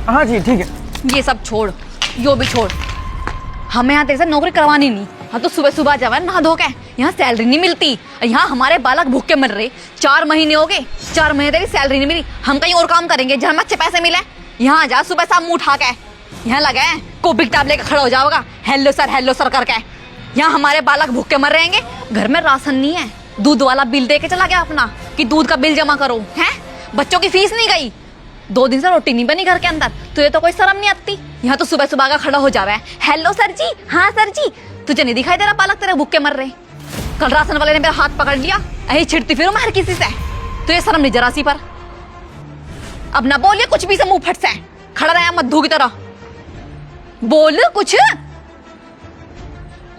हाँ जी ठीक है। ये सब छोड़, यो भी छोड़, हमें यहाँ तेरे से नौकरी करवानी नहीं। हाँ तो सुबह सुबह जावा नहा धो के, यहाँ सैलरी नहीं मिलती। यहाँ हमारे बालक भूखे मर रहे, 4 महीने हो गए, 4 महीने तेरी सैलरी नहीं मिली। हम कहीं और काम करेंगे जहाँ हमें अच्छे पैसे मिले। यहाँ जा सुबह शाम मुँह उठा के, यहाँ लगा है कॉपी किताब लेकर खड़ा हो जाओगा हेलो सर करके। यहाँ हमारे बालक भूखे मर रहेंगे, घर में राशन नहीं है, दूध वाला बिल दे के चला गया अपना कि दूध का बिल जमा करो। हैं बच्चों की फीस नहीं गई, 2 दिन से रोटी नहीं बनी घर के अंदर, तुझे तो कोई शर्म नहीं आती। यहाँ तो सुबह सुबह का खड़ा हो जावे हेलो सर जी, हाँ सर जी। तुझे नहीं दिखाई दे रहा बालक तेरे भूखे मर रहे? कल राशन वाले ने मेरा हाथ पकड़ लिया, यही छिड़ती फिरूं मैं हर किसी से। तुझे शर्म नहीं जरा सी पर? अब ना बोलिए कुछ भी से मुंह फट से, खड़ा रहा मद्दू की तरह। बोल कुछ।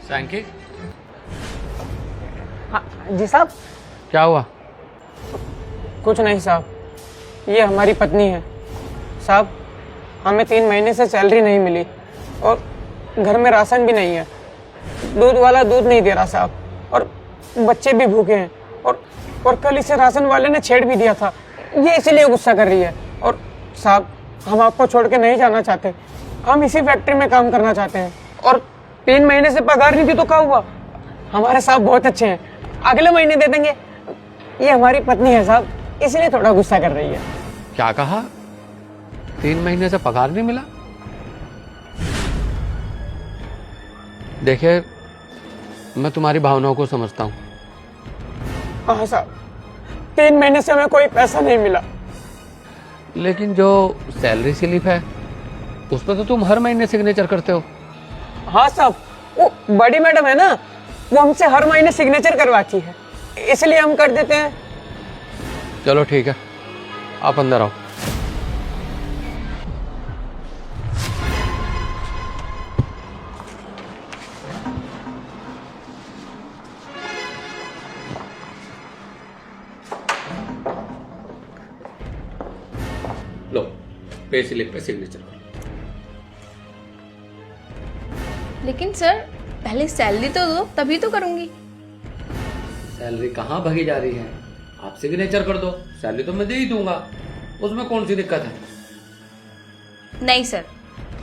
सैंकी, हाँ जी साहब। क्या हुआ? कुछ नहीं साहब, ये हमारी पत्नी है साहब। हमें 3 महीने से सैलरी नहीं मिली और घर में राशन भी नहीं है, दूध वाला दूध नहीं दे रहा साहब, और बच्चे भी भूखे हैं। और कल इसे राशन वाले ने छेड़ भी दिया था, ये इसीलिए गुस्सा कर रही है। और साहब हम आपको छोड़ के नहीं जाना चाहते, हम इसी फैक्ट्री में काम करना चाहते हैं। और 3 महीने से पगार नहीं थी तो क्या हुआ? हमारे साहब बहुत अच्छे हैं, अगले महीने दे देंगे। ये हमारी पत्नी है साहब, इसलिए थोड़ा गुस्सा कर रही है। क्या कहा? 3 महीने से पगार नहीं मिला? देखिए, मैं तुम्हारी भावनाओं को समझता हूँ। हाँ साहब, 3 महीने से हमें कोई पैसा नहीं मिला। लेकिन जो सैलरी स्लिप है उस पर तो तुम हर महीने सिग्नेचर करते हो। हाँ साहब, वो बड़ी मैडम है ना, वो हमसे हर महीने सिग्नेचर करवाती है, इसलिए हम कर देते हैं। चलो ठीक है, आप अंदर आओ। लो, पे स्लिप पे सिग्नेचर करो। लेकिन सर पहले सैलरी तो दो, तभी तो करूंगी। सैलरी कहाँ भगी जा रही है? आप सिग्नेचर कर दो, सैलरी तो मैं दे ही दूंगा, उसमें कौन सी दिक्कत है? नहीं सर,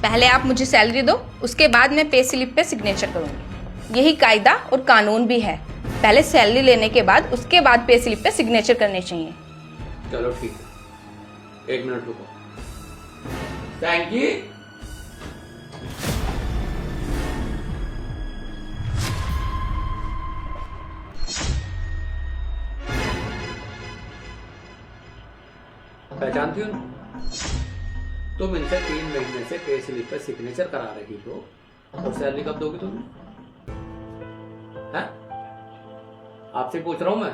पहले आप मुझे सैलरी दो, उसके बाद मैं पे स्लिप पे सिग्नेचर करूंगी। यही कायदा और कानून भी है, पहले सैलरी लेने के बाद उसके बाद पे स्लिप पे सिग्नेचर करने चाहिए। चलो ठीक है, 1 मिनट रुको। Thank you. पहचानती हो? तुम इनसे 3 महीने से पे स्लिप पे सिग्नेचर करा रही हो, और सैलरी कब दोगी तुम? हैं? आपसे पूछ रहा हूं मैं,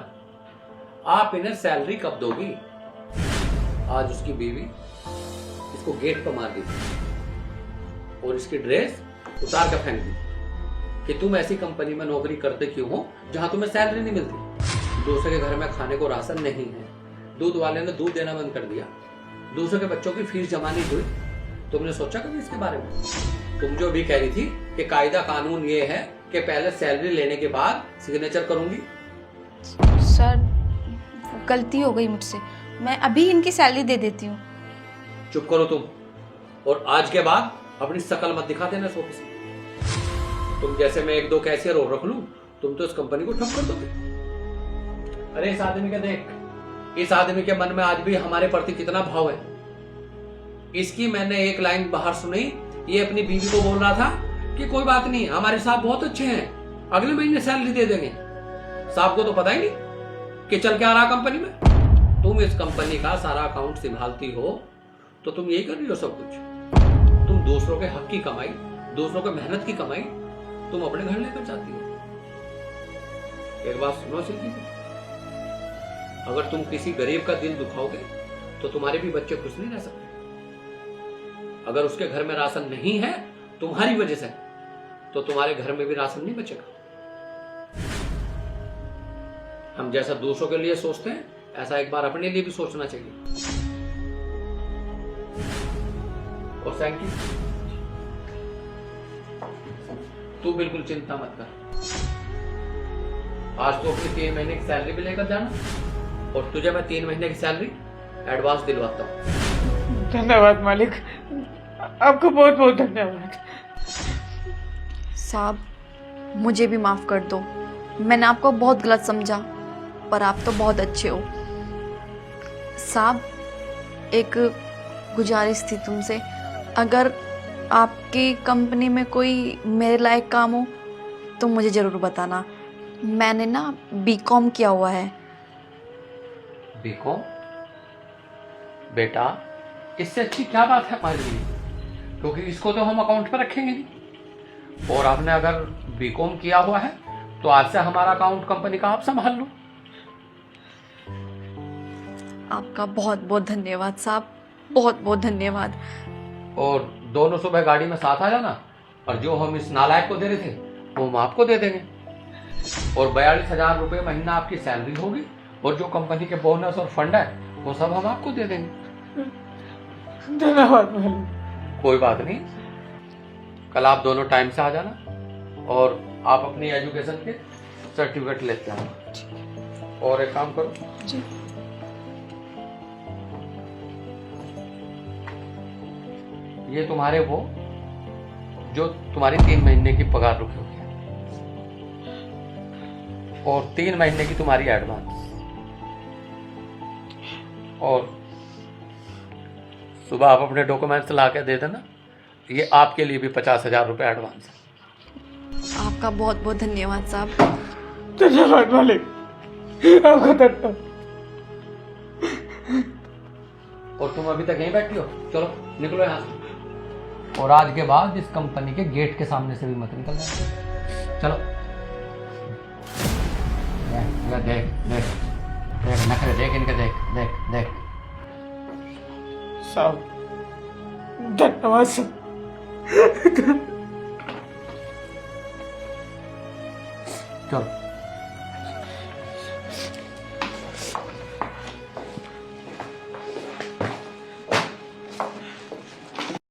आप इन्हें सैलरी कब दोगी? आज उसकी बीवी इसको गेट पर मार दी और इसकी ड्रेस उतार कर फेंक दी कि तुम ऐसी कंपनी में नौकरी करते क्यों हो जहां तुम्हें सैलरी नहीं मिलती। दूसरे के घर में खाने को राशन नहीं है, दूध वाले ने दूध देना बंद कर दिया, दूसरों के बच्चों की फीस जमा नहीं हुई। तुमने सोचा कभी इसके बारे में? तुम जो भी कह रही थी कि कायदा कानून ये है कि पहले सैलरी लेने के बाद सिग्नेचर करूंगी। सर गलती हो गई मुझसे, मैं अभी इनकी सैलरी दे देती हूँ। चुप करो तुम, और आज के बाद अपनी शकल मत दिखा देना ऑफिस में। तुम जैसे मैं 1-2 कैशियर और रख लूं, तुम तो इस कंपनी को ठप कर दोगे। अरे इस आदमी का देख, इस आदमी के मन में आज भी हमारे प्रति कितना भाव है। इसकी मैंने एक लाइन बाहर सुनी, ये अपनी बीवी को बोल रहा था कि कोई बात नहीं, हमारे साहब बहुत अच्छे हैं, अगले महीने सैलरी दे देंगे। साहब को तो पता ही नहीं कि चल क्या रहा कंपनी में। तुम इस कंपनी का सारा अकाउंट संभालती हो तो तुम यही कर रही हो सब कुछ। तुम दूसरों के हक की कमाई, दूसरों के मेहनत की कमाई तुम अपने घर लेकर जाती हो। एक बात सुनो सिद्धि, अगर तुम किसी गरीब का दिल दुखाओगे तो तुम्हारे भी बच्चे खुश नहीं रह सकते। अगर उसके घर में राशन नहीं है तुम्हारी वजह से, तो तुम्हारे घर में भी राशन नहीं बचेगा। हम जैसा दूसरों के लिए सोचते हैं, ऐसा एक बार अपने लिए भी सोचना चाहिए। और सैंकी, तू बिल्कुल चिंता मत कर, आज तो अपनी 3 महीने की सैलरी भी लेकर जाना, और तुझे मैं 3 महीने की सैलरी एडवांस दिलवाता हूँ। धन्यवाद मालिक, आपको बहुत बहुत धन्यवाद। साहब मुझे भी माफ़ कर दो, मैंने आपको बहुत गलत समझा, पर आप तो बहुत अच्छे हो। साहब एक गुजारिश थी तुमसे, अगर आपकी कंपनी में कोई मेरे लायक काम हो तो मुझे ज़रूर बताना। मैंने ना बीकॉम किया हुआ है। बीकॉम? बेटा इससे अच्छी क्या बात है हमारे लिए, क्योंकि इसको तो हम अकाउंट पर रखेंगे नहीं। और आपने अगर बीकॉम किया हुआ है तो आज से हमारा अकाउंट कंपनी का आप संभाल लो। आपका बहुत बहुत धन्यवाद साहब, बहुत बहुत धन्यवाद। और दोनों सुबह गाड़ी में साथ आ जाना, और जो हम इस नालायक को दे रहे थे वो हम आपको दे देंगे। और 42,000 रुपये महीना आपकी सैलरी होगी, और जो कंपनी के बोनस और फंड है वो सब हम आपको दे देंगे। धन्यवाद मालिक। कोई बात नहीं, कल आप दोनों टाइम से आ जाना, और आप अपनी एजुकेशन के सर्टिफिकेट लेते आना। और एक काम करो जी। ये तुम्हारे वो जो तुम्हारी 3 महीने की पगार रुकी हुई है, और 3 महीने की तुम्हारी एडवांस, और सुबह आप अपने डॉक्यूमेंट्स ला के दे देना। ये आपके लिए भी 50,000 रुपये एडवांस है। आपका बहुत बहुत धन्यवाद साहब। धन्यवाद मालिक, आपका धन्यवाद। और तुम अभी तक यहीं बैठी हो, चलो निकलो यहाँ से। और आज के बाद इस कंपनी के गेट के सामने से भी मत निकलना। चलो देख देख देख देख नखरे देख इनके, देख देख देख। साहब धन्यवाद साहब। चलो।